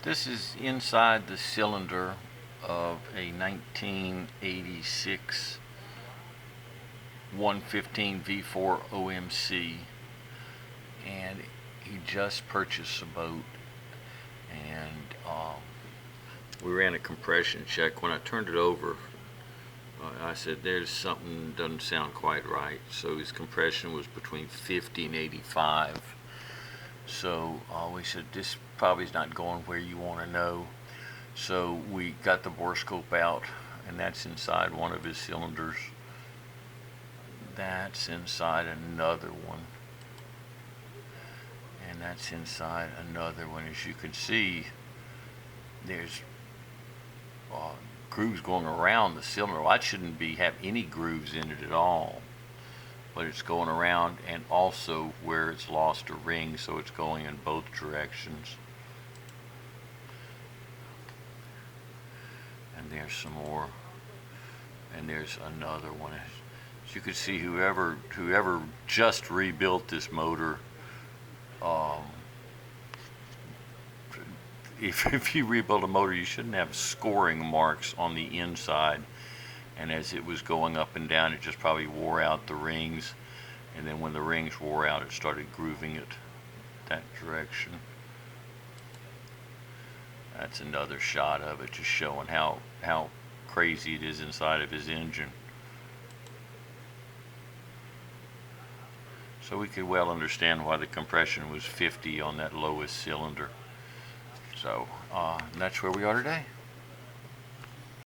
This is inside the cylinder of a 1986 115 V-4 OMC, and he just purchased a boat, and we ran a compression check. When I turned it over, I said there's something doesn't sound quite right. So his compression was between 50 and 85. So we said this probably is not going where you want to know. So we got the borescope out, and that's inside one of his cylinders. That's inside another one, and that's inside another one. As you can see, there's grooves going around the cylinder. Well, that shouldn't have any grooves in it at all, but it's going around, and also where it's lost a ring, so it's going in both directions. And there's some more, and there's another one. As you can see, whoever just rebuilt this motor, if you rebuild a motor, you shouldn't have scoring marks on the inside. And as it was going up and down, it just probably wore out the rings, and then when the rings wore out, it started grooving it that direction. That's another shot of it, just showing how crazy it is inside of his engine. So we could well understand why the compression was 50 on that lowest cylinder. So that's where we are today.